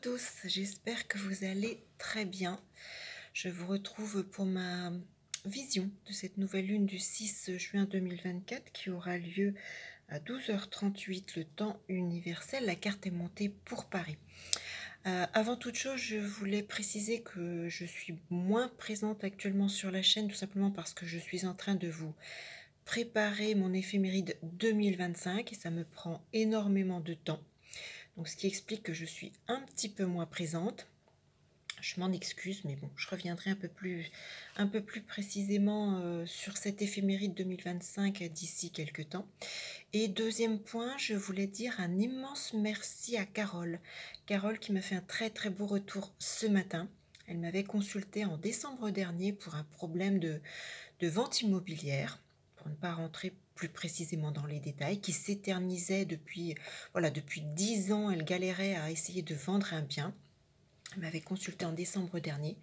tous, j'espère que vous allez très bien. Je vous retrouve pour ma vision de cette nouvelle lune du 6 juin 2024 qui aura lieu à 12h38 le temps universel. La carte est montée pour Paris. Avant toute chose, je voulais préciser que je suis moins présente actuellement sur la chaîne tout simplement parce que je suis en train de vous préparer mon éphéméride 2025 et ça me prend énormément de temps. Donc ce qui explique que je suis un petit peu moins présente. Je m'en excuse, mais bon, je reviendrai un peu plus précisément sur cet éphéméride 2025 d'ici quelques temps. Et deuxième point, je voulais dire un immense merci à Carole. Carole qui m'a fait un très très beau retour ce matin. Elle m'avait consulté en décembre dernier pour un problème de vente immobilière, pour ne pas rentrer plus précisément dans les détails, qui s'éternisait depuis 10 ans. Elle galérait à essayer de vendre un bien. Elle m'avait consulté en décembre dernier.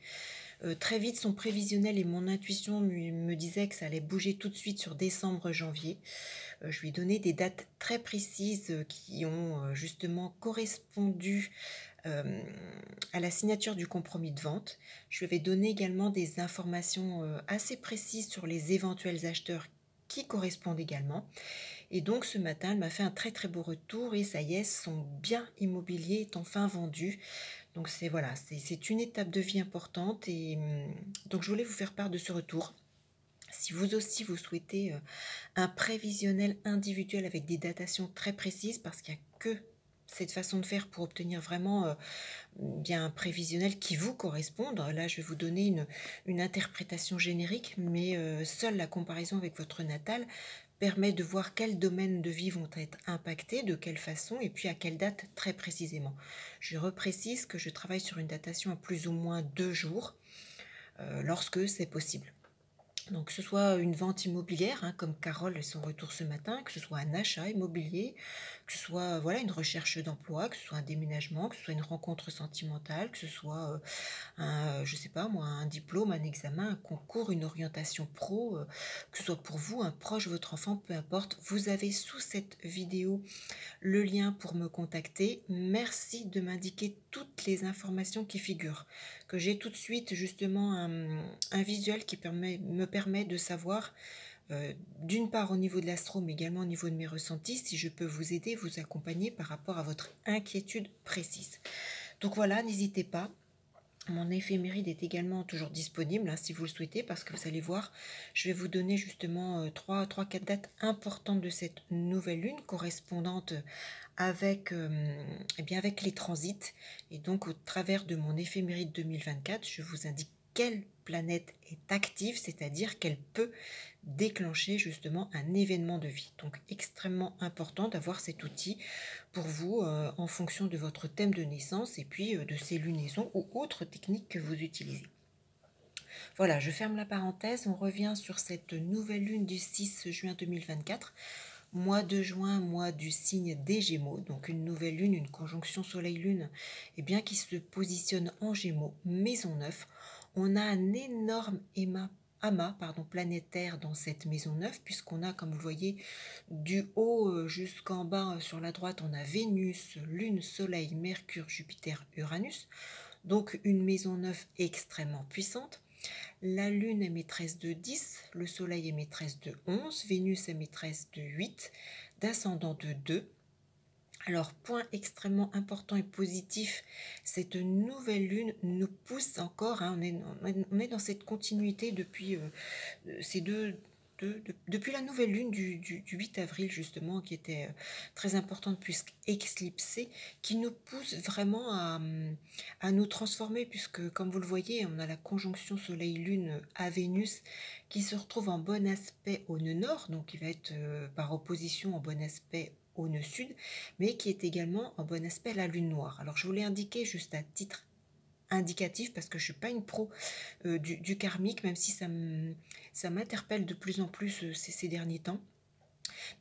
Très vite, son prévisionnel et mon intuition me disaient que ça allait bouger tout de suite sur décembre-janvier. Je lui ai donné des dates très précises qui ont justement correspondu à la signature du compromis de vente. Je lui avais donné également des informations assez précises sur les éventuels acheteurs qui correspondent également. Et donc ce matin, elle m'a fait un très très beau retour et ça y est, son bien immobilier est enfin vendu. Donc c'est une étape de vie importante et donc je voulais vous faire part de ce retour. Si vous aussi vous souhaitez un prévisionnel individuel avec des datations très précises, parce qu'il n'y a que cette façon de faire pour obtenir vraiment bien un prévisionnel qui vous corresponde. Là, je vais vous donner une interprétation générique, mais seule la comparaison avec votre natal permet de voir quels domaines de vie vont être impactés, de quelle façon et puis à quelle date très précisément. Je reprécise que je travaille sur une datation à plus ou moins 2 jours lorsque c'est possible. Donc que ce soit une vente immobilière, comme Carole et son retour ce matin, que ce soit un achat immobilier, que ce soit une recherche d'emploi, que ce soit un déménagement, que ce soit une rencontre sentimentale, que ce soit je sais pas moi, un diplôme, un examen, un concours, une orientation pro, que ce soit pour vous, un proche, votre enfant, peu importe. Vous avez sous cette vidéo le lien pour me contacter. Merci de m'indiquer toutes les informations qui figurent, que j'ai tout de suite justement un visuel qui me permet de savoir d'une part au niveau de l'astro, mais également au niveau de mes ressentis, si je peux vous aider, vous accompagner par rapport à votre inquiétude précise. Donc voilà, n'hésitez pas. Mon éphéméride est également toujours disponible si vous le souhaitez, parce que vous allez voir, je vais vous donner justement 3-4 dates importantes de cette nouvelle lune correspondantes avec, avec les transits. Et donc au travers de mon éphéméride 2024, je vous indique quelle planète est active, c'est-à-dire qu'elle peut déclencher justement un événement de vie. Donc extrêmement important d'avoir cet outil pour vous en fonction de votre thème de naissance et puis de ces lunaisons ou autres techniques que vous utilisez. Voilà, je ferme la parenthèse, on revient sur cette nouvelle lune du 6 juin 2024. Mois de juin, mois du signe des Gémeaux, donc une nouvelle lune, une conjonction Soleil-Lune, qui se positionne en Gémeaux, maison 9. On a un énorme amas planétaire dans cette maison 9, puisqu'on a, comme vous voyez, du haut jusqu'en bas sur la droite, on a Vénus, Lune, Soleil, Mercure, Jupiter, Uranus. Donc une maison 9 extrêmement puissante. La Lune est maîtresse de 10, le Soleil est maîtresse de 11, Vénus est maîtresse de 8, d'ascendant de 2. Alors, point extrêmement important et positif, cette nouvelle Lune nous pousse encore, on est dans cette continuité depuis ces depuis la nouvelle lune du 8 avril justement, qui était très importante puisqu'éclipsée, qui nous pousse vraiment à nous transformer, puisque comme vous le voyez, on a la conjonction Soleil-Lune à Vénus qui se retrouve en bon aspect au nœud nord, donc qui va être par opposition en bon aspect au nœud sud, mais qui est également en bon aspect à la Lune noire. Alors je vous l'ai indiqué juste à titre indicatif parce que je ne suis pas une pro du karmique, même si ça m'interpelle de plus en plus ces derniers temps.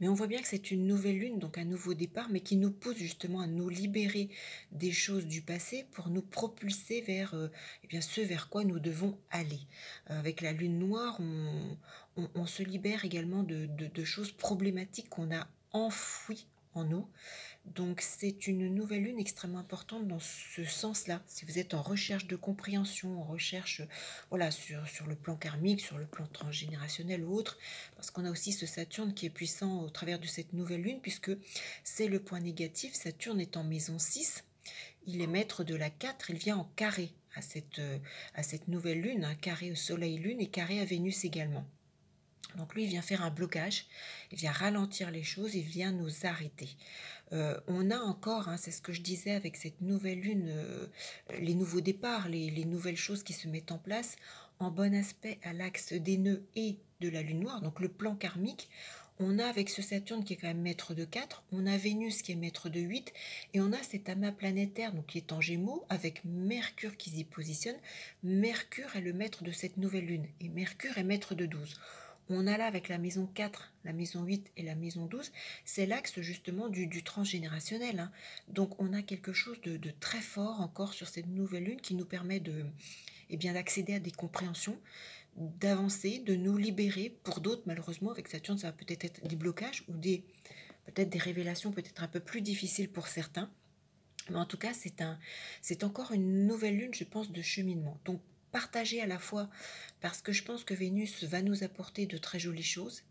Mais on voit bien que c'est une nouvelle lune, donc un nouveau départ, mais qui nous pousse justement à nous libérer des choses du passé pour nous propulser vers ce vers quoi nous devons aller. Avec la lune noire, on se libère également de choses problématiques qu'on a enfouies en nous. Donc c'est une nouvelle lune extrêmement importante dans ce sens-là. Si vous êtes en recherche de compréhension, en recherche voilà, sur le plan karmique, sur le plan transgénérationnel ou autre, parce qu'on a aussi ce Saturne qui est puissant au travers de cette nouvelle lune, puisque c'est le point négatif. Saturne est en maison 6, il est maître de la 4, il vient en carré à cette nouvelle lune, un carré au soleil-lune et carré à Vénus également. Donc lui, il vient faire un blocage, il vient ralentir les choses, il vient nous arrêter. On a encore, hein, c'est ce que je disais avec cette nouvelle lune, les nouveaux départs, les nouvelles choses qui se mettent en place, en bon aspect à l'axe des nœuds et de la lune noire, donc le plan karmique. On a avec ce Saturne qui est quand même maître de 4, on a Vénus qui est maître de 8, et on a cet amas planétaire donc, qui est en Gémeaux, avec Mercure qui s'y positionne. Mercure est le maître de cette nouvelle lune, et Mercure est maître de 12. On a là avec la maison 4, la maison 8 et la maison 12, c'est l'axe justement du transgénérationnel. Hein. Donc on a quelque chose de très fort encore sur cette nouvelle lune qui nous permet d'accéder à des compréhensions, d'avancer, de nous libérer. Pour d'autres, malheureusement, avec Saturne, ça va peut-être être des blocages ou peut-être des révélations peut-être un peu plus difficiles pour certains. Mais en tout cas, c'est encore une nouvelle lune, je pense, de cheminement. Donc partager à la fois, parce que je pense que Vénus va nous apporter de très jolies choses,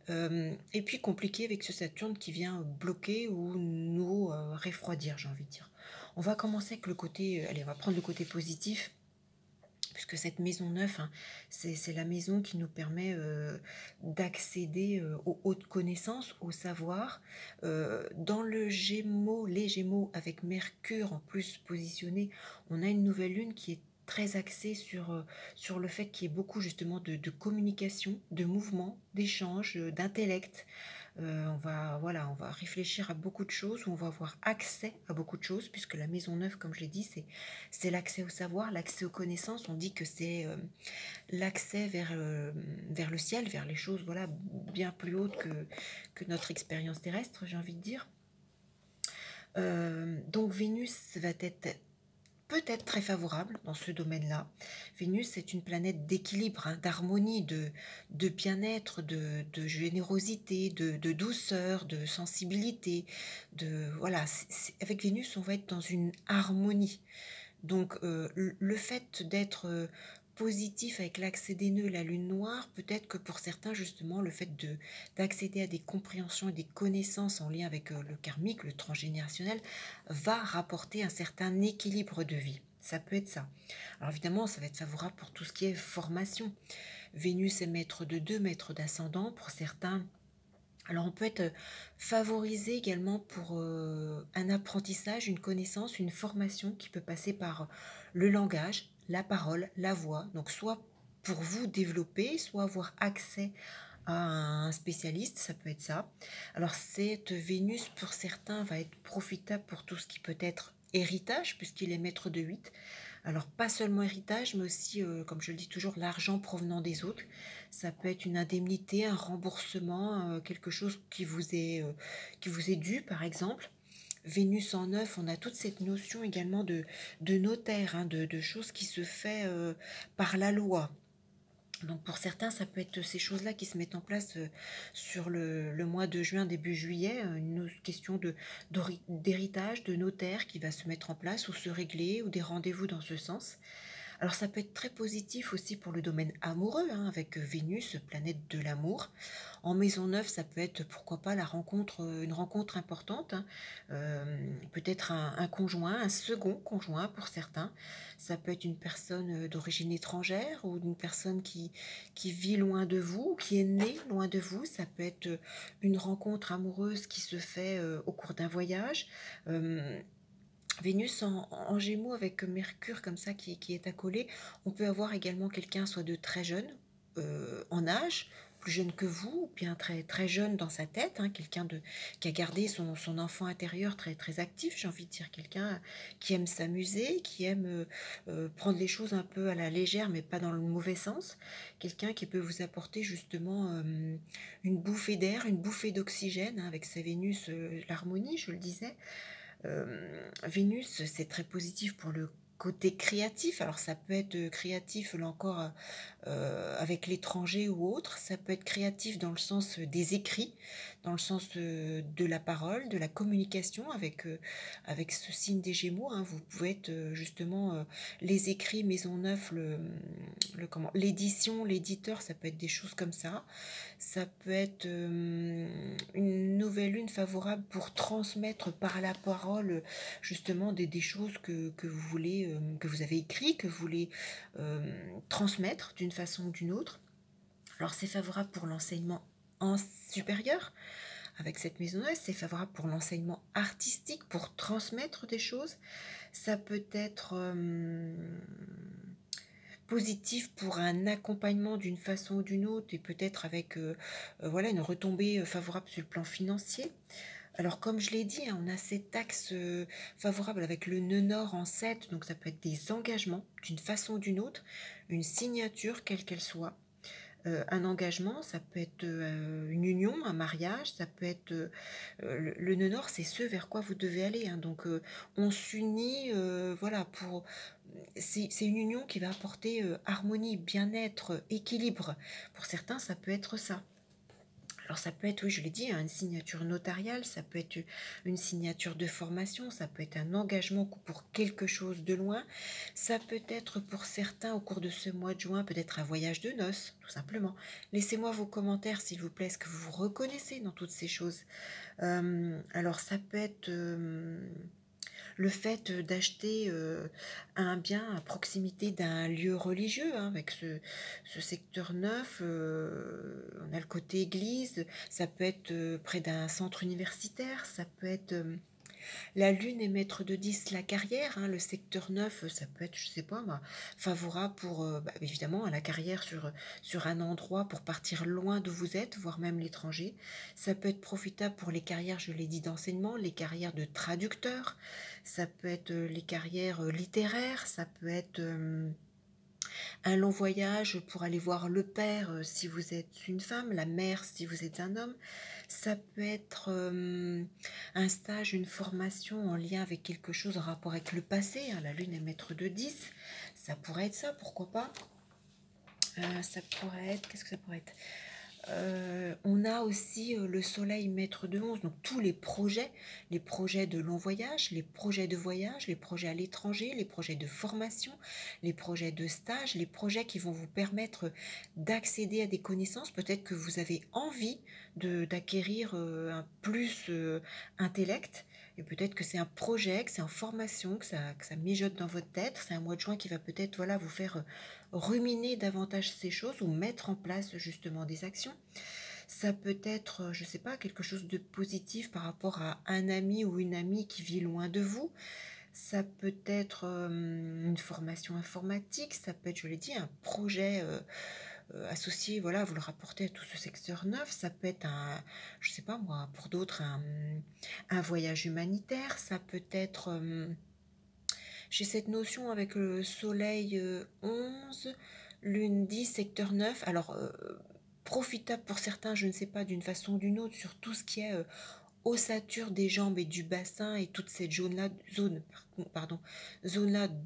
et puis compliqué avec ce Saturne qui vient bloquer ou nous refroidir, j'ai envie de dire. On va commencer avec le côté, allez, on va prendre le côté positif, puisque cette maison 9, hein, c'est la maison qui nous permet d'accéder aux hautes connaissances, au savoir. Dans les Gémeaux, avec Mercure en plus positionné, on a une nouvelle lune qui est très axée sur le fait qu'il y ait beaucoup justement de communication, de mouvement, d'échange, d'intellect. On va réfléchir à beaucoup de choses, on va avoir accès à beaucoup de choses, puisque la maison 9, comme je l'ai dit, c'est l'accès au savoir, l'accès aux connaissances. On dit que c'est l'accès vers le ciel, vers les choses voilà, bien plus hautes que notre expérience terrestre, j'ai envie de dire. Donc Vénus va être peut-être très favorable dans ce domaine-là. Vénus est une planète d'équilibre, hein, d'harmonie, de bien-être, de générosité, de douceur, de sensibilité. Voilà, avec Vénus, on va être dans une harmonie. Donc le fait d'être positif avec l'accès des nœuds, la lune noire, peut-être que pour certains justement le fait d'accéder à des compréhensions et des connaissances en lien avec le karmique, le transgénérationnel, va rapporter un certain équilibre de vie. Ça peut être ça. Alors évidemment, ça va être favorable pour tout ce qui est formation. Vénus est maître de 2, maître d'ascendant. Pour certains, alors on peut être favorisé également pour un apprentissage, une connaissance, une formation qui peut passer par le langage, la parole, la voix. Donc soit pour vous développer, soit avoir accès à un spécialiste, ça peut être ça. Alors cette Vénus pour certains va être profitable pour tout ce qui peut être héritage, puisqu'il est maître de 8. Alors pas seulement héritage, mais aussi, comme je le dis toujours, l'argent provenant des autres. Ça peut être une indemnité, un remboursement, quelque chose qui vous est dû, par exemple. Vénus en 9, on a toute cette notion également de notaire, hein, de choses qui se fait par la loi. Donc pour certains, ça peut être ces choses-là qui se mettent en place sur le mois de juin, début juillet, une question d'héritage, de notaire qui va se mettre en place ou se régler, ou des rendez-vous dans ce sens. Alors ça peut être très positif aussi pour le domaine amoureux, hein, avec Vénus, planète de l'amour. En maison 9, ça peut être, pourquoi pas, une rencontre importante, hein. Peut-être un conjoint, un second conjoint pour certains. Ça peut être une personne d'origine étrangère ou une personne qui vit loin de vous, qui est née loin de vous. Ça peut être une rencontre amoureuse qui se fait au cours d'un voyage. Vénus en Gémeaux avec Mercure comme ça qui est accolé, on peut avoir également quelqu'un soit de très jeune en âge, plus jeune que vous, ou bien très, très jeune dans sa tête, hein, qui a gardé son enfant intérieur très, très actif, j'ai envie de dire, quelqu'un qui aime s'amuser, qui aime prendre les choses un peu à la légère, mais pas dans le mauvais sens, quelqu'un qui peut vous apporter justement une bouffée d'air, une bouffée d'oxygène, hein, avec sa Vénus, l'harmonie, je le disais. Vénus, c'est très positif pour le côté créatif. Alors ça peut être créatif, là encore, avec l'étranger ou autre. Ça peut être créatif dans le sens des écrits, dans le sens de la parole, de la communication avec ce signe des Gémeaux, hein. Vous pouvez être justement les écrits, Maison Neuf, l'édition, l'éditeur, ça peut être des choses comme ça. Ça peut être une nouvelle lune favorable pour transmettre par la parole justement des choses que vous voulez, que vous avez écrit, que vous voulez transmettre d'une façon ou d'une autre. Alors c'est favorable pour l'enseignement en supérieur avec cette maison neuve, c'est favorable pour l'enseignement artistique, pour transmettre des choses. Ça peut être positif pour un accompagnement d'une façon ou d'une autre et peut-être avec voilà, une retombée favorable sur le plan financier. Alors comme je l'ai dit, hein, on a cet axe favorable avec le nœud nord en 7, donc ça peut être des engagements d'une façon ou d'une autre, une signature quelle qu'elle soit. Un engagement, ça peut être une union, un mariage, ça peut être le nœud nord, c'est ce vers quoi vous devez aller, hein. Donc on s'unit, voilà, pour c'est une union qui va apporter harmonie, bien-être, équilibre. Pour certains, ça peut être ça. Alors ça peut être, oui, je l'ai dit, hein, une signature notariale, ça peut être une signature de formation, ça peut être un engagement pour quelque chose de loin, ça peut être pour certains au cours de ce mois de juin, peut-être un voyage de noces, tout simplement. Laissez-moi vos commentaires, s'il vous plaît, ce que vous vous reconnaissez dans toutes ces choses. Alors ça peut être le fait d'acheter un bien à proximité d'un lieu religieux, hein, avec ce secteur neuf, on a le côté église, ça peut être près d'un centre universitaire, ça peut être la lune est maître de 10 la carrière, hein, le secteur 9, ça peut être, je sais pas, bah, favorable pour, évidemment, à la carrière sur un endroit pour partir loin d'où vous êtes, voire même l'étranger. Ça peut être profitable pour les carrières, je l'ai dit, d'enseignement, les carrières de traducteur, ça peut être les carrières littéraires, ça peut être un long voyage pour aller voir le père si vous êtes une femme, la mère si vous êtes un homme. Ça peut être un stage, une formation en lien avec quelque chose en rapport avec le passé, hein. La lune est maître de 10, ça pourrait être ça, pourquoi pas. Ça pourrait être, qu'est-ce que ça pourrait être? On a aussi le soleil maître de 11, donc tous les projets de long voyage, les projets de voyage, les projets à l'étranger, les projets de formation, les projets de stage, les projets qui vont vous permettre d'accéder à des connaissances. Peut-être que vous avez envie d'acquérir un plus intellect, et peut-être que c'est un projet, que c'est en formation, que ça mijote dans votre tête. C'est un mois de juin qui va peut-être voilà, vous faire ruminer davantage ces choses ou mettre en place justement des actions. Ça peut être, je ne sais pas, quelque chose de positif par rapport à un ami ou une amie qui vit loin de vous. Ça peut être une formation informatique, ça peut être, je l'ai dit, un projet associé, voilà, vous le rapportez à tout ce secteur neuf. Ça peut être je ne sais pas moi, pour d'autres, un voyage humanitaire. Ça peut être j'ai cette notion avec le soleil 11, lune 10, secteur 9. Alors, profitable pour certains, je ne sais pas, d'une façon ou d'une autre, sur tout ce qui est ossature des jambes et du bassin et toute cette zone-là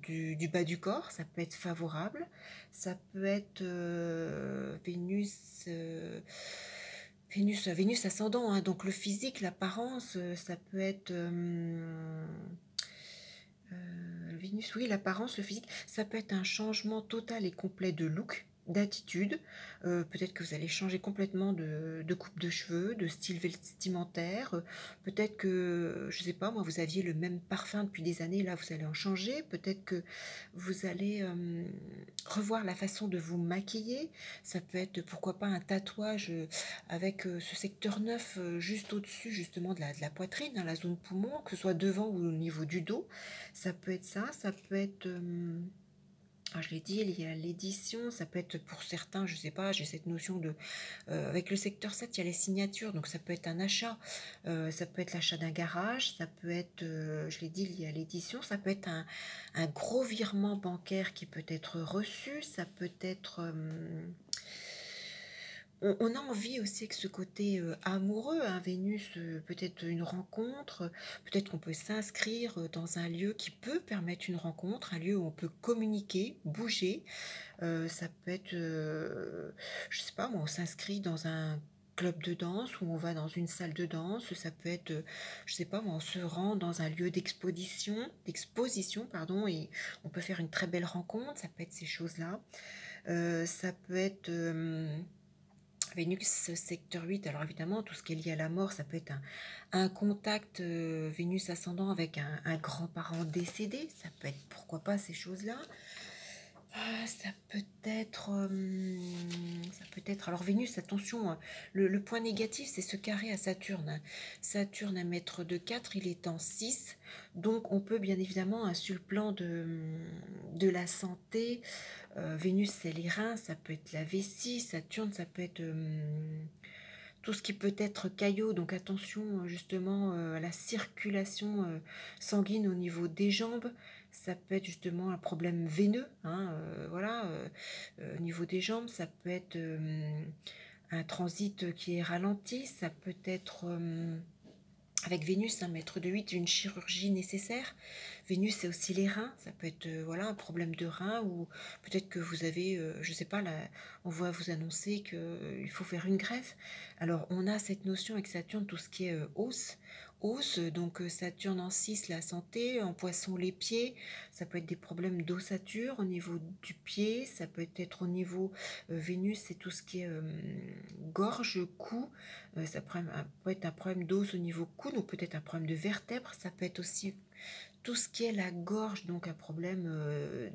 du bas du corps, ça peut être favorable. Ça peut être Vénus ascendant, hein, donc le physique, l'apparence, ça peut être Vénus, oui, l'apparence, le physique, ça peut être un changement total et complet de look, d'attitude. Peut-être que vous allez changer complètement de coupe de cheveux, de style vestimentaire. Peut-être que, je ne sais pas, moi, vous aviez le même parfum depuis des années, là, vous allez en changer. Peut-être que vous allez revoir la façon de vous maquiller. Ça peut être, pourquoi pas, un tatouage avec ce secteur 9 juste au-dessus, justement, de la poitrine, hein, la zone poumon, que ce soit devant ou au niveau du dos. Ça peut être ça, ça peut être, je l'ai dit, il y a l'édition, ça peut être pour certains, je sais pas, j'ai cette notion de, avec le secteur 7, il y a les signatures, donc ça peut être un achat, ça peut être l'achat d'un garage, ça peut être, je l'ai dit, il y a l'édition, ça peut être un gros virement bancaire qui peut être reçu, ça peut être on a envie aussi que ce côté amoureux, hein, Vénus, peut-être une rencontre, peut-être qu'on peut s'inscrire dans un lieu qui peut permettre une rencontre, un lieu où on peut communiquer, bouger. Ça peut être, je sais pas, moi, on s'inscrit dans un club de danse ou on va dans une salle de danse. Ça peut être, je sais pas, moi, on se rend dans un lieu d'exposition, pardon, et on peut faire une très belle rencontre. Ça peut être ces choses-là. Ça peut être Vénus secteur 8, alors évidemment, tout ce qui est lié à la mort, ça peut être un contact Vénus ascendant avec un grand-parent décédé, ça peut être, pourquoi pas, ces choses-là. Ça peut être, alors Vénus, attention, hein, le point négatif, c'est ce carré à Saturne, hein. Saturne, un mètre de 4, il est en 6, donc on peut bien évidemment, hein, sur le plan de la santé, Vénus, c'est les reins, ça peut être la vessie, Saturne, ça peut être tout ce qui peut être caillot, donc attention justement à la circulation sanguine au niveau des jambes. Ça peut être justement un problème veineux, hein, voilà, au niveau des jambes. Ça peut être un transit qui est ralenti. Ça peut être avec Vénus, un mètre de 8, une chirurgie nécessaire. Vénus, c'est aussi les reins. Ça peut être voilà, un problème de rein ou peut-être que vous avez, je ne sais pas, là, on va vous annoncer qu'il faut faire une greffe. Alors, on a cette notion avec Saturne, tout ce qui est os. Os, donc Saturne en 6, la santé, en poisson, les pieds. Ça peut être des problèmes d'ossature au niveau du pied. Ça peut être au niveau Vénus, c'est tout ce qui est gorge, cou. Ça peut être un problème d'os au niveau coude ou peut-être un problème de vertèbre. Ça peut être aussi tout ce qui est la gorge, donc un problème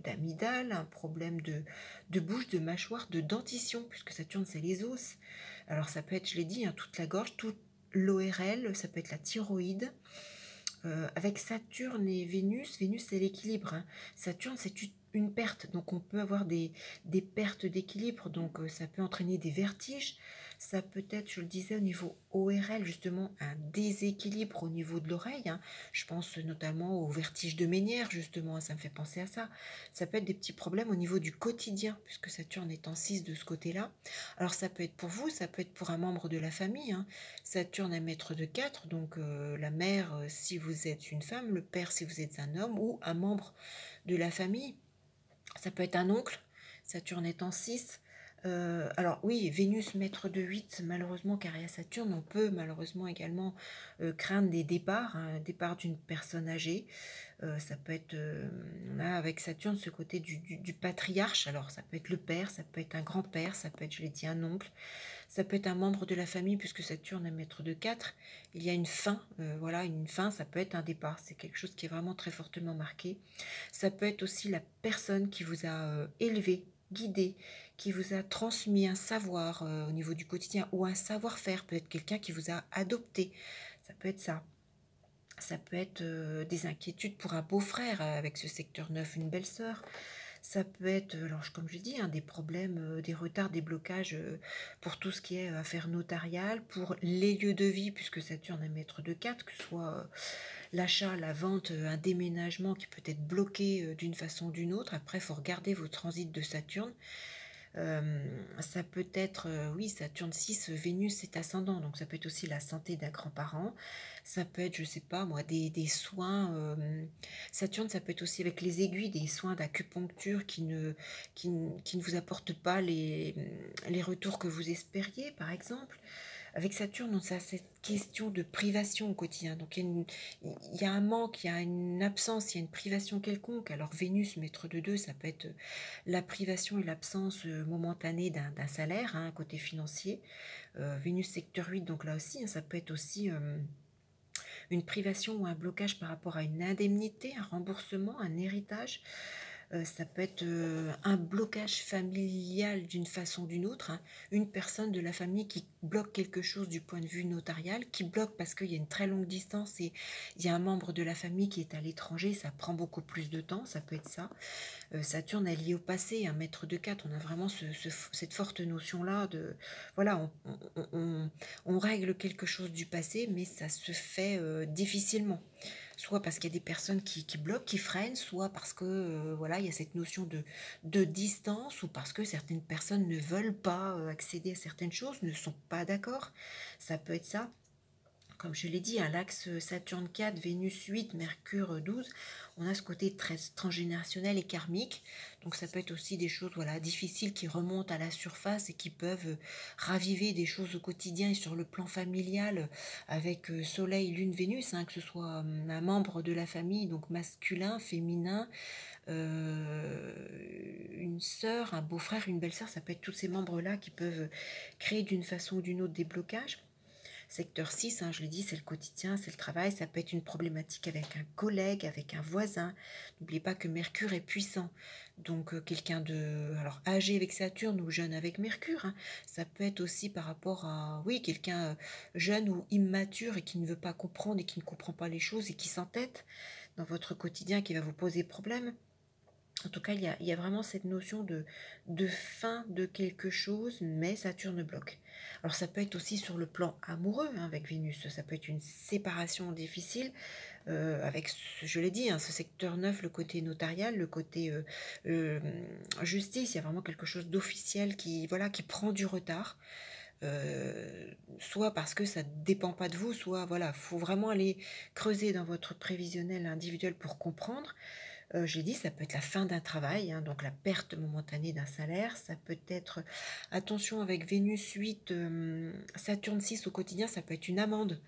d'amygdale, un problème de bouche, de mâchoire, de dentition, puisque Saturne, c'est les os. Alors ça peut être, je l'ai dit, hein, toute la gorge, toute l'ORL, ça peut être la thyroïde. Avec Saturne et Vénus, Vénus c'est l'équilibre, hein. Saturne c'est une perte, donc on peut avoir des pertes d'équilibre, donc ça peut entraîner des vertiges, ça peut être, je le disais, au niveau ORL, justement un déséquilibre au niveau de l'oreille, hein. Je pense notamment aux vertiges de Ménière, justement, hein, ça me fait penser à ça. Ça peut être des petits problèmes au niveau du quotidien, puisque Saturne est en 6 de ce côté-là. Alors ça peut être pour vous, ça peut être pour un membre de la famille, hein. Saturne est maître de 4, donc la mère si vous êtes une femme, le père si vous êtes un homme ou un membre de la famille. Ça peut être un oncle, Saturne est en 6. Alors oui, Vénus maître de 8, malheureusement, carré à Saturne, on peut malheureusement également craindre des départs, hein, un départ d'une personne âgée. Ça peut être, on a avec Saturne ce côté du patriarche, alors ça peut être le père, ça peut être un grand-père, ça peut être, je l'ai dit, un oncle, ça peut être un membre de la famille, puisque Saturne est maître de 4. Il y a une fin, voilà, une fin, ça peut être un départ, c'est quelque chose qui est vraiment très fortement marqué. Ça peut être aussi la personne qui vous a élevé, guidé, qui vous a transmis un savoir au niveau du quotidien ou un savoir-faire, peut-être quelqu'un qui vous a adopté, ça peut être ça. Ça peut être des inquiétudes pour un beau-frère avec ce secteur 9, une belle-sœur. Ça peut être, alors comme je dis, hein, des problèmes, des retards, des blocages pour tout ce qui est affaires notariales, pour les lieux de vie, puisque Saturne est maître de 4, que ce soit l'achat, la vente, un déménagement qui peut être bloqué d'une façon ou d'une autre. Après, il faut regarder vos transits de Saturne. Ça peut être, oui, Saturne 6, Vénus est ascendant, donc ça peut être aussi la santé d'un grand-parent. Ça peut être, je sais pas moi, des soins. Saturne, ça peut être aussi avec les aiguilles, des soins d'acupuncture qui ne vous apportent pas les retours que vous espériez, par exemple. Avec Saturne, on a cette question de privation au quotidien. Donc il y a un manque, il y a une absence, il y a une privation quelconque. Alors Vénus, maître de 2, ça peut être la privation et l'absence momentanée d'un salaire, hein, côté financier. Vénus secteur 8, donc là aussi, hein, ça peut être aussi une privation ou un blocage par rapport à une indemnité, un remboursement, un héritage. Ça peut être un blocage familial d'une façon ou d'une autre, hein. Une personne de la famille qui bloque quelque chose du point de vue notarial, qui bloque parce qu'il y a une très longue distance et il y a un membre de la famille qui est à l'étranger, ça prend beaucoup plus de temps, ça peut être ça. Saturne est lié au passé, un maître de 4, on a vraiment cette forte notion-là de, voilà, on règle quelque chose du passé, mais ça se fait difficilement. soit parce qu'il y a des personnes qui bloquent, qui freinent, soit parce que voilà, il y a cette notion de distance, ou parce que certaines personnes ne veulent pas accéder à certaines choses, ne sont pas d'accord. Ça peut être ça. Comme je l'ai dit, l'axe Saturne 4, Vénus 8, Mercure 12, on a ce côté très transgénérationnel et karmique. Donc ça peut être aussi des choses voilà, difficiles qui remontent à la surface et qui peuvent raviver des choses au quotidien et sur le plan familial avec Soleil, Lune, Vénus, hein, que ce soit un membre de la famille, donc masculin, féminin, une sœur, un beau-frère, une belle-sœur, ça peut être tous ces membres-là qui peuvent créer d'une façon ou d'une autre des blocages. Secteur 6, hein, je l'ai dit, c'est le quotidien, c'est le travail. Ça peut être une problématique avec un collègue, avec un voisin. N'oubliez pas que Mercure est puissant. Donc quelqu'un de alors âgé avec Saturne ou jeune avec Mercure. Hein. Ça peut être aussi par rapport à, oui, quelqu'un jeune ou immature et qui ne veut pas comprendre et qui ne comprend pas les choses et qui s'entête dans votre quotidien, qui va vous poser problème. En tout cas, il y a vraiment cette notion de fin de quelque chose, mais Saturne bloque. Alors ça peut être aussi sur le plan amoureux hein, avec Vénus, ça peut être une séparation difficile, avec, je l'ai dit, hein, ce secteur 9, le côté notarial, le côté euh, justice, il y a vraiment quelque chose d'officiel qui, voilà, qui prend du retard. Soit parce que ça ne dépend pas de vous, soit voilà, faut vraiment aller creuser dans votre prévisionnel individuel pour comprendre. J'ai dit, ça peut être la fin d'un travail, hein, donc la perte momentanée d'un salaire. Ça peut être, attention avec Vénus 8, Saturne 6 au quotidien, ça peut être une amende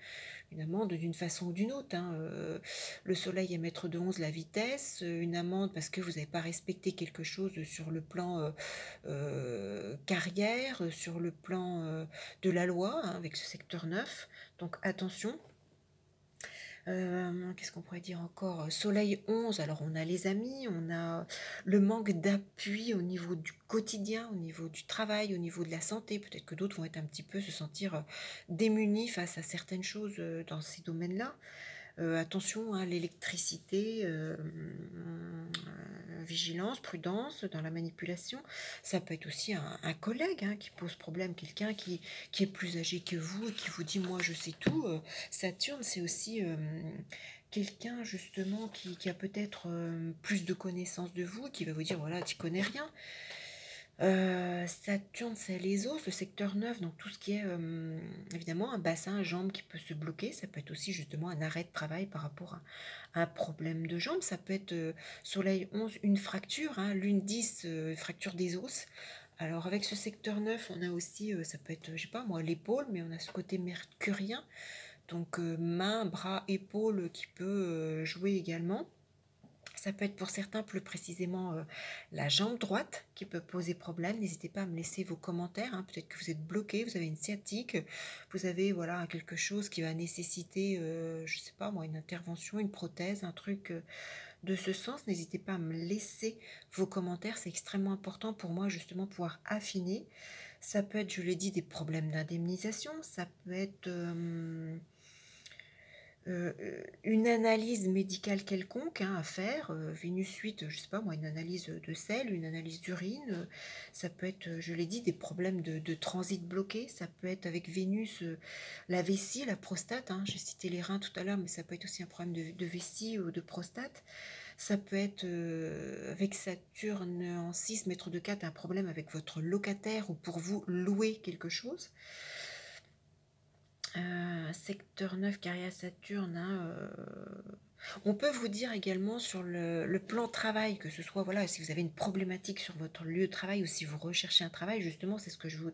d'une façon ou d'une autre. Hein. Le soleil est maître de 11 la vitesse, une amende parce que vous n'avez pas respecté quelque chose sur le plan carrière, sur le plan de la loi, hein, avec ce secteur 9. Donc attention. Qu'est-ce qu'on pourrait dire encore? Soleil 11, alors on a les amis, on a le manque d'appui au niveau du quotidien, au niveau du travail, au niveau de la santé. Peut-être que d'autres vont être un petit peu se sentir démunis face à certaines choses dans ces domaines-là. Attention, hein, l'électricité, vigilance, prudence dans la manipulation. Ça peut être aussi un collègue hein, qui pose problème, quelqu'un qui est plus âgé que vous et qui vous dit moi je sais tout. Saturne, c'est aussi quelqu'un justement qui a peut-être plus de connaissances de vous, qui va vous dire voilà, tu connais rien. Saturne, c'est les os, le secteur 9, donc tout ce qui est évidemment un bassin, un jambe qui peut se bloquer. Ça peut être aussi justement un arrêt de travail par rapport à un problème de jambe. Ça peut être Soleil 11, une fracture, hein, Lune 10, fracture des os. Alors avec ce secteur 9, on a aussi, ça peut être, je sais pas moi, l'épaule, mais on a ce côté mercurien. Donc main, bras, épaule qui peut jouer également. Ça peut être pour certains plus précisément la jambe droite qui peut poser problème. N'hésitez pas à me laisser vos commentaires. Hein. Peut-être que vous êtes bloqué, vous avez une sciatique, vous avez voilà quelque chose qui va nécessiter, je ne sais pas moi, une intervention, une prothèse, un truc de ce sens. N'hésitez pas à me laisser vos commentaires. C'est extrêmement important pour moi justement pouvoir affiner. Ça peut être, je l'ai dit, des problèmes d'indemnisation. Ça peut être une analyse médicale quelconque hein, à faire, Vénus 8, je sais pas moi, une analyse de sel, une analyse d'urine, ça peut être, je l'ai dit, des problèmes de transit bloqué, ça peut être avec Vénus, la vessie, la prostate, hein, j'ai cité les reins tout à l'heure, mais ça peut être aussi un problème de vessie ou de prostate, ça peut être avec Saturne en 6, maître de 4, un problème avec votre locataire ou pour vous louer quelque chose. Secteur 9, carrière Saturne, hein, on peut vous dire également sur le plan travail, que ce soit, voilà, si vous avez une problématique sur votre lieu de travail ou si vous recherchez un travail, justement, c'est ce que je vous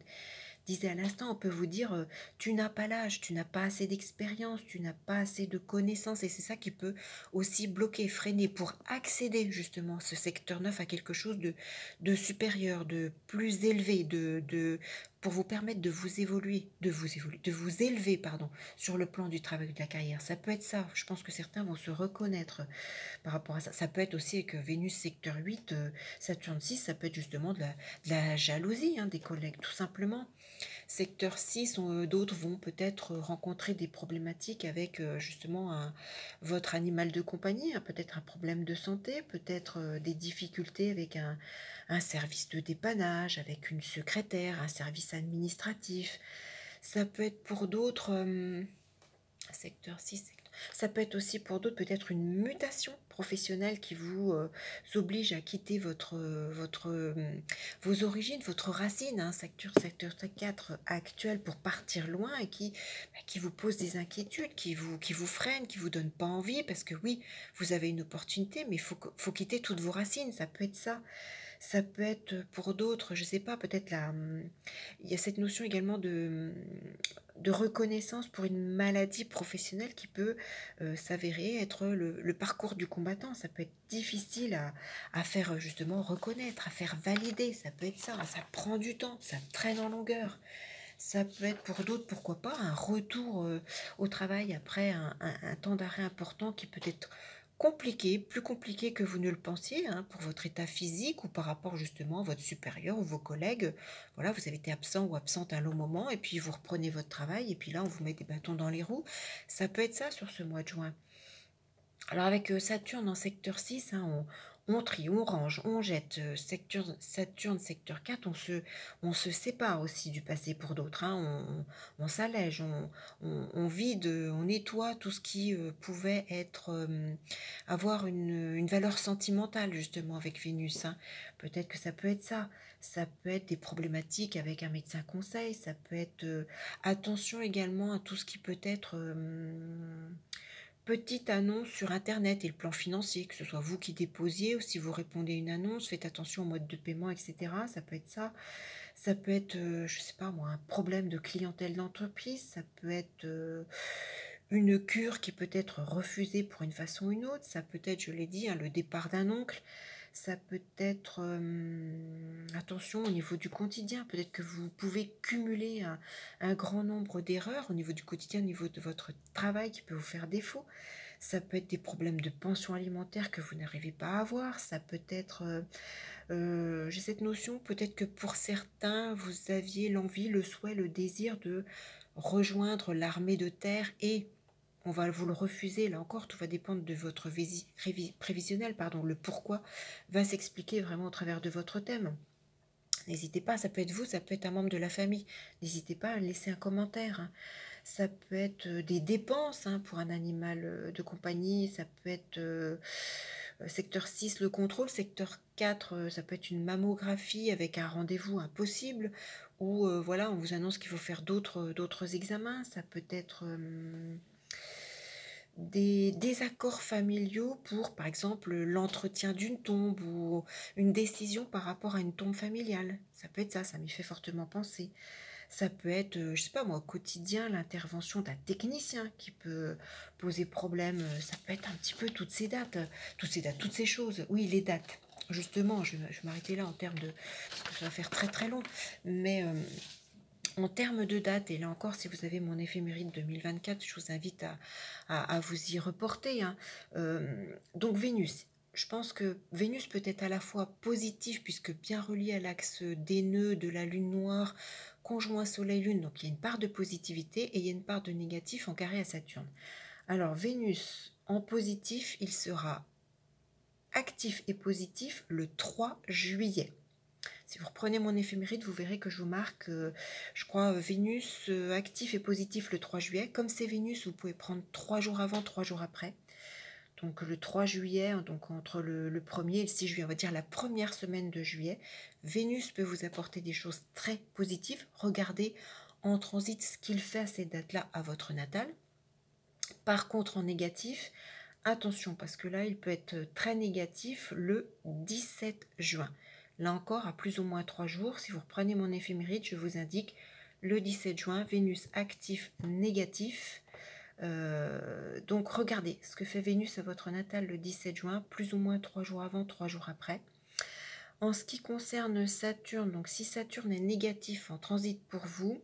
disais à l'instant, on peut vous dire, tu n'as pas l'âge, tu n'as pas assez d'expérience, tu n'as pas assez de connaissances, et c'est ça qui peut aussi bloquer, freiner pour accéder justement ce secteur 9 à quelque chose de supérieur, de plus élevé, pour vous permettre de vous élever, pardon, sur le plan du travail, de la carrière. Ça peut être ça. Je pense que certains vont se reconnaître par rapport à ça. Ça peut être aussi que Vénus secteur 8, Saturne 6, ça peut être justement de la jalousie hein, des collègues, tout simplement. Secteur 6, d'autres vont peut-être rencontrer des problématiques avec justement votre animal de compagnie, hein, peut-être un problème de santé, peut-être des difficultés avec un service de dépannage, avec une secrétaire, un service administratif. Ça peut être pour d'autres, secteur 6, Ça peut être aussi pour d'autres peut-être une mutation professionnelle qui vous oblige à quitter vos origines, votre racine, hein, secteur 4 actuel pour partir loin et qui vous pose des inquiétudes, qui vous freine, qui vous donne pas envie parce que oui, vous avez une opportunité, mais faut quitter toutes vos racines, ça peut être ça. Ça peut être pour d'autres, je sais pas, peut-être il y a cette notion également de reconnaissance pour une maladie professionnelle qui peut s'avérer être le parcours du combattant. Ça peut être difficile à faire justement reconnaître, à faire valider. Ça peut être ça, hein, ça prend du temps, ça traîne en longueur. Ça peut être pour d'autres, pourquoi pas, un retour au travail après un temps d'arrêt important qui peut être compliqué, plus compliqué que vous ne le pensiez, hein, pour votre état physique ou par rapport justement à votre supérieur ou vos collègues. Voilà, vous avez été absent ou absente un long moment et puis vous reprenez votre travail et puis là on vous met des bâtons dans les roues. Ça peut être ça sur ce mois de juin. Alors avec Saturne en secteur 6, hein, on trie, on range, on jette. Saturne secteur 4, on se sépare aussi du passé pour d'autres. Hein, on s'allège, on vide, on nettoie tout ce qui pouvait avoir une valeur sentimentale justement avec Vénus. Hein. Peut-être que ça peut être ça. Ça peut être des problématiques avec un médecin conseil. Ça peut être attention également à tout ce qui peut être petite annonce sur Internet et le plan financier, que ce soit vous qui déposiez ou si vous répondez à une annonce, faites attention au mode de paiement, etc. Ça peut être ça. Ça peut être, je sais pas moi, un problème de clientèle d'entreprise. Ça peut être une cure qui peut être refusée pour une façon ou une autre. Ça peut être, je l'ai dit, hein, le départ d'un oncle. Ça peut être, attention au niveau du quotidien, peut-être que vous pouvez cumuler un grand nombre d'erreurs au niveau du quotidien, au niveau de votre travail qui peut vous faire défaut. Ça peut être des problèmes de pension alimentaire que vous n'arrivez pas à avoir. Ça peut être, j'ai cette notion, peut-être que pour certains, vous aviez l'envie, le souhait, le désir de rejoindre l'armée de terre et on va vous le refuser. Là encore, tout va dépendre de votre prévisionnel, pardon. Le pourquoi va s'expliquer vraiment au travers de votre thème. N'hésitez pas, ça peut être vous, ça peut être un membre de la famille. N'hésitez pas à laisser un commentaire. Hein. Ça peut être des dépenses, hein, pour un animal de compagnie. Ça peut être secteur 6, le contrôle. Secteur 4, ça peut être une mammographie avec un rendez-vous impossible. Ou voilà, on vous annonce qu'il faut faire d'autres examens. Ça peut être des désaccords familiaux pour, par exemple, l'entretien d'une tombe ou une décision par rapport à une tombe familiale. Ça peut être ça, ça m'y fait fortement penser. Ça peut être, je sais pas moi, au quotidien, l'intervention d'un technicien qui peut poser problème. Ça peut être un petit peu toutes ces choses. Oui, les dates. Justement, je vais m'arrêter là en termes de... Parce que ça va faire très très long. Mais en termes de date, et là encore, si vous avez mon éphéméride 2024, je vous invite à vous y reporter. Hein. Donc Vénus, je pense que Vénus peut être à la fois positive, puisque bien relié à l'axe des nœuds de la lune noire, conjoint Soleil-Lune, donc il y a une part de positivité, et il y a une part de négatif en carré à Saturne. Alors Vénus, en positif, il sera actif et positif le 3 juillet. Si vous reprenez mon éphéméride, vous verrez que je vous marque, je crois, Vénus actif et positif le 3 juillet. Comme c'est Vénus, vous pouvez prendre 3 jours avant, 3 jours après. Donc le 3 juillet, donc entre le 1er et le 6 juillet, on va dire la première semaine de juillet, Vénus peut vous apporter des choses très positives. Regardez en transit ce qu'il fait à ces dates-là à votre natal. Par contre, en négatif, attention, parce que là, il peut être très négatif le 17 juin. Là encore, à plus ou moins 3 jours, si vous reprenez mon éphéméride, je vous indique le 17 juin, Vénus actif négatif. Donc regardez ce que fait Vénus à votre natal le 17 juin, plus ou moins 3 jours avant, 3 jours après. En ce qui concerne Saturne, donc si Saturne est négatif en transit pour vous,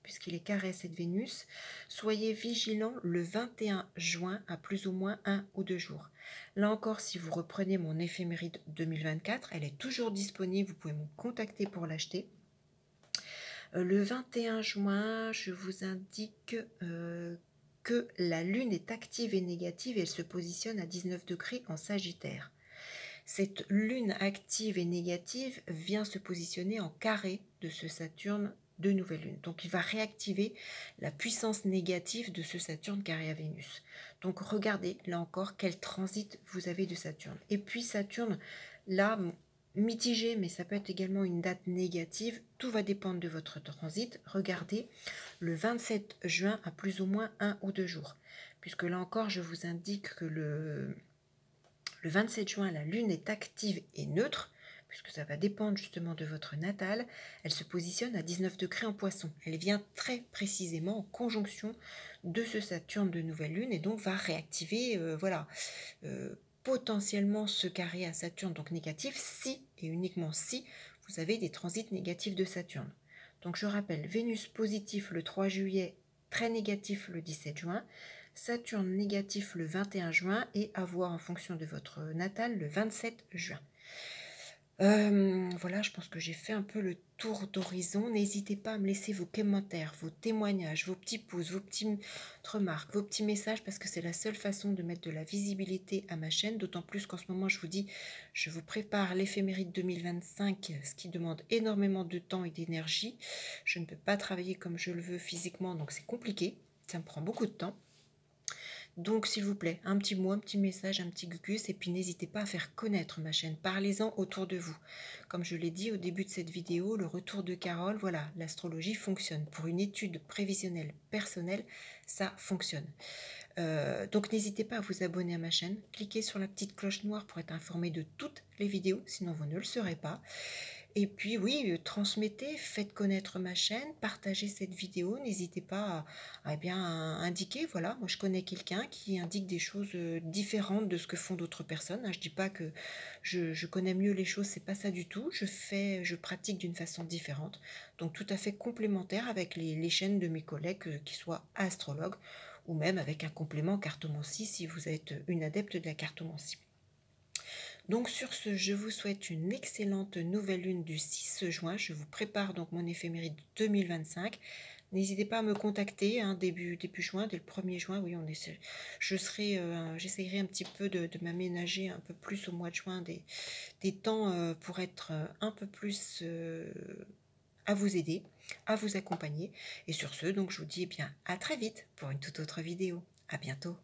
puisqu'il est carré à cette Vénus, soyez vigilants le 21 juin à plus ou moins 1 ou 2 jours. Là encore, si vous reprenez mon éphéméride 2024, elle est toujours disponible, vous pouvez me contacter pour l'acheter. Le 21 juin, je vous indique que la Lune est active et négative et elle se positionne à 19 degrés en Sagittaire. Cette Lune active et négative vient se positionner en carré de ce Saturne de nouvelle lune. Donc il va réactiver la puissance négative de ce Saturne carré à Vénus. Donc regardez là encore quel transit vous avez de Saturne. Et puis Saturne, là, mitigé, mais ça peut être également une date négative. Tout va dépendre de votre transit. Regardez, le 27 juin à plus ou moins 1 ou 2 jours. Puisque là encore, je vous indique que le 27 juin, la lune est active et neutre, puisque ça va dépendre justement de votre natal. Elle se positionne à 19 degrés en Poisson. Elle vient très précisément en conjonction de ce Saturne de nouvelle lune et donc va réactiver potentiellement ce carré à Saturne, donc négatif, si et uniquement si vous avez des transits négatifs de Saturne. Donc je rappelle, Vénus positif le 3 juillet, très négatif le 17 juin, Saturne négatif le 21 juin et à voir en fonction de votre natal le 27 juin. Voilà, je pense que j'ai fait un peu le tour d'horizon. N'hésitez pas à me laisser vos commentaires, vos témoignages, vos petits pouces, vos petites remarques, vos petits messages, parce que c'est la seule façon de mettre de la visibilité à ma chaîne, d'autant plus qu'en ce moment, je vous dis, je vous prépare l'éphéméride 2025, ce qui demande énormément de temps et d'énergie. Je ne peux pas travailler comme je le veux physiquement, donc c'est compliqué, ça me prend beaucoup de temps. Donc, s'il vous plaît, un petit mot, un petit message, un petit gugus, et puis n'hésitez pas à faire connaître ma chaîne. Parlez-en autour de vous. Comme je l'ai dit au début de cette vidéo, le retour de Carole, voilà, l'astrologie fonctionne. Pour une étude prévisionnelle personnelle, ça fonctionne. Donc, n'hésitez pas à vous abonner à ma chaîne. Cliquez sur la petite cloche noire pour être informé de toutes les vidéos, sinon vous ne le serez pas. Et puis oui, transmettez, faites connaître ma chaîne, partagez cette vidéo, n'hésitez pas à bien indiquer, voilà, moi je connais quelqu'un qui indique des choses différentes de ce que font d'autres personnes. Je ne dis pas que je connais mieux les choses, c'est pas ça du tout, je pratique d'une façon différente, donc tout à fait complémentaire avec les chaînes de mes collègues, qui soient astrologues, ou même avec un complément cartomancie si vous êtes une adepte de la cartomancie. Donc sur ce, je vous souhaite une excellente nouvelle lune du 6 juin. Je vous prépare donc mon éphéméride 2025. N'hésitez pas à me contacter début juin, dès le 1er juin. Oui, j'essayerai un petit peu de m'aménager un peu plus au mois de juin des temps pour être un peu plus à vous aider, à vous accompagner. Et sur ce, donc je vous dis à très vite pour une toute autre vidéo. À bientôt.